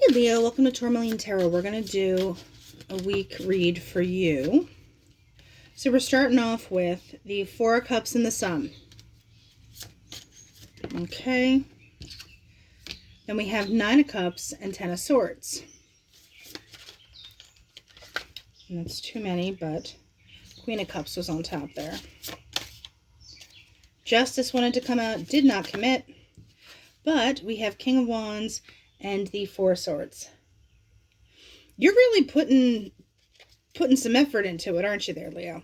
Hey Leo, welcome to Tourmaline Tarot. We're going to do a week read for you. So we're starting off with the Four of Cups and the Sun. Okay. Then we have Nine of Cups and Ten of Swords. And that's too many, but Queen of Cups was on top there. Justice wanted to come out, did not commit. But we have King of Wands and the Four of Swords. You're really putting some effort into it, aren't you there, Leo?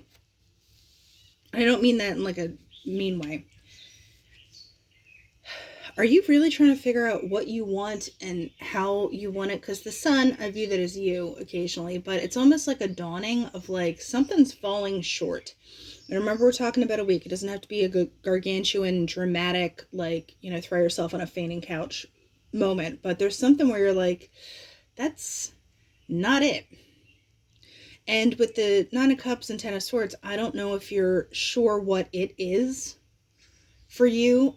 I don't mean that in like a mean way. Are you really trying to figure out what you want and how you want it? Because the Sun, I view that as you occasionally, but it's almost like a dawning of like something's falling short. And remember, we're talking about a week. It doesn't have to be a gargantuan, dramatic, like, throw yourself on a fainting couch moment. But there's something where you're like, that's not it. And with the Nine of Cups and Ten of Swords, I don't know if you're sure what it is for you,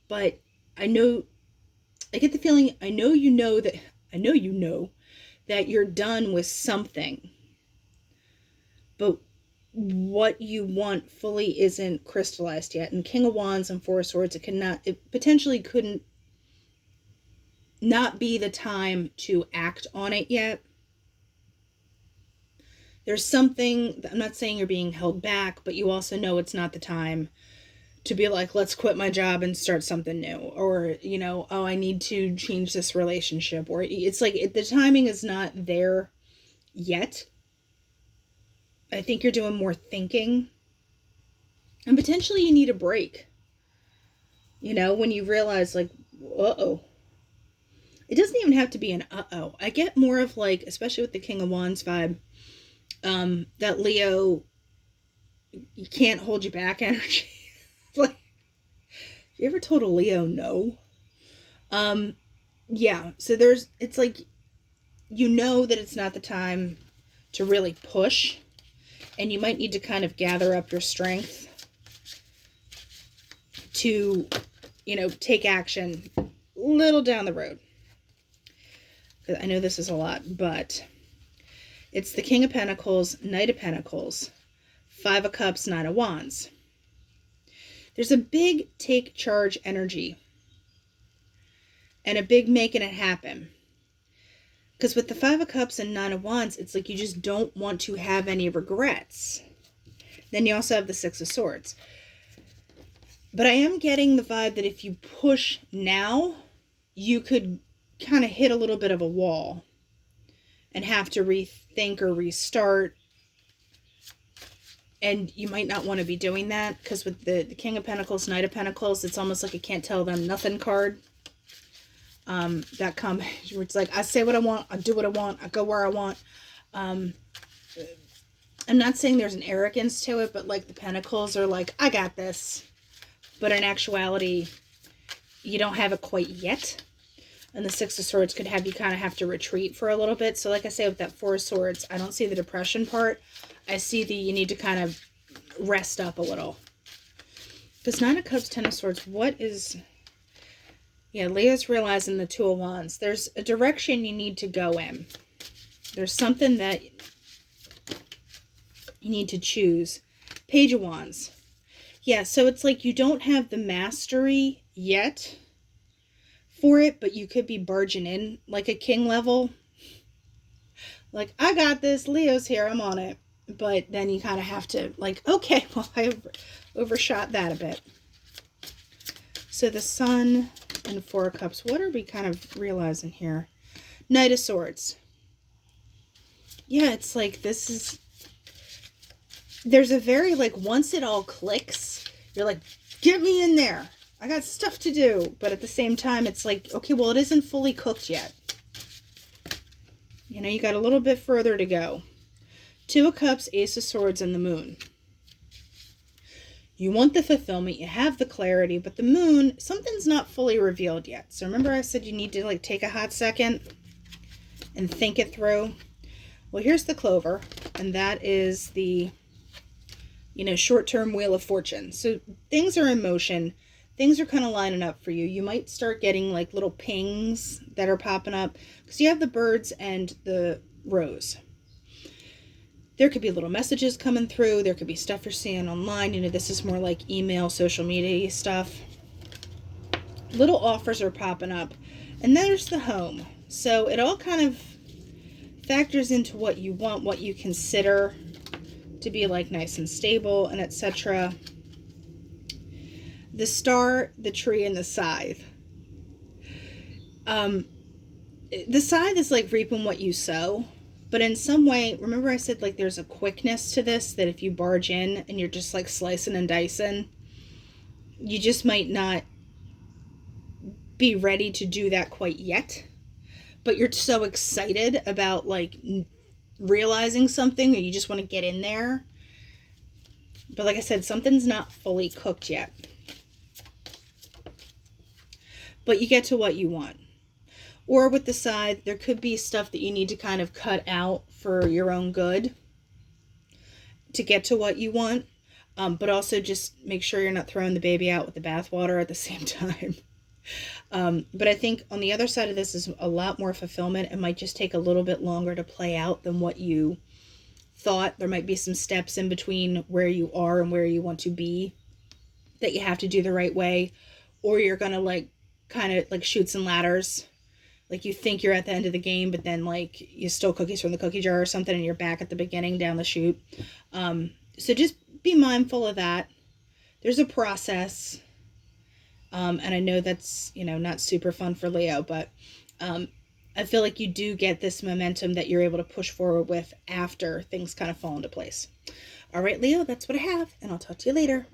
but I get the feeling, I know you know that you're done with something, but what you want fully isn't crystallized yet. And King of Wands and Four of Swords, it potentially couldn't not be the time to act on it yet. There's something, I'm not saying you're being held back, but you also know it's not the time to be like, let's quit my job and start something new. Or, oh, I need to change this relationship. Or it's like the timing is not there yet. I think you're doing more thinking. And potentially you need a break. When you realize like, uh-oh. It doesn't even have to be an uh-oh. I get more of like, especially with the King of Wands vibe, that Leo, you can't hold you back energy. Like, you ever told a Leo no? Yeah, so it's like, that it's not the time to really push, and you might need to kind of gather up your strength to, take action a little down the road. I know this is a lot, but it's the King of Pentacles, Knight of Pentacles, Five of Cups, Nine of Wands. There's a big take charge energy and a big making it happen. Because with the Five of Cups and Nine of Wands, it's like you just don't want to have any regrets. Then you also have the Six of Swords. But I am getting the vibe that if you push now, you could kind of hit a little bit of a wall and have to rethink or restart. And you might not want to be doing that, because with the King of Pentacles, Knight of Pentacles, it's almost like a can't tell them nothing card. That combination where it's like, I say what I want, I do what I want, I go where I want. I'm not saying there's an arrogance to it, but like the Pentacles are like, I got this. But in actuality, you don't have it quite yet. And the Six of Swords could have you kind of have to retreat for a little bit. So like I say, with that Four of Swords, I don't see the depression part. I see you need to kind of rest up a little. Because Nine of Cups, Ten of Swords, Leo's realizing the Two of Wands. There's a direction you need to go in. There's something that you need to choose. Page of Wands. Yeah, so it's like you don't have the mastery yet for it, but you could be barging in like a king level. Like, I got this, Leo's here, I'm on it. But then you kind of have to, like, okay, well, I overshot that a bit. So the Sun and Four of Cups, what are we kind of realizing here? Knight of Swords. Yeah, it's like there's a very, like, once it all clicks, you're like, get me in there. I got stuff to do. But at the same time, it's like, okay, well, it isn't fully cooked yet. You got a little bit further to go. Two of Cups, Ace of Swords, and the Moon. You want the fulfillment, you have the clarity, but the Moon, something's not fully revealed yet. So remember I said you need to like take a hot second and think it through? Well, here's the Clover, and that is the, short-term Wheel of Fortune. So things are in motion. things are kind of lining up for you. You might start getting like little pings that are popping up because you have the birds and the rose. There could be little messages coming through. There could be stuff you're seeing online. You know, this is more like email, social media stuff. Little offers are popping up. And there's the home. So it all kind of factors into what you want, what you consider to be like nice and stable, and etc. The star, the tree, and the scythe. The scythe is like reaping what you sow. But in some way, remember I said like there's a quickness to this that if you barge in and you're just like slicing and dicing, you just might not be ready to do that quite yet. But you're so excited about like realizing something that you just want to get in there. But like I said, something's not fully cooked yet. But you get to what you want. Or with the scythe, there could be stuff that you need to kind of cut out for your own good to get to what you want. But also just make sure you're not throwing the baby out with the bathwater at the same time. But I think on the other side of this is a lot more fulfillment. It might just take a little bit longer to play out than what you thought. There might be some steps in between where you are and where you want to be that you have to do the right way. Or you're going to like kind of like chutes and ladders. Like you think you're at the end of the game, but then like you stole cookies from the cookie jar or something and you're back at the beginning down the chute. So just be mindful of that. There's a process. And I know that's, you know, not super fun for Leo, but I feel like you do get this momentum that you're able to push forward with after things kind of fall into place. All right, Leo, that's what I have, and I'll talk to you later.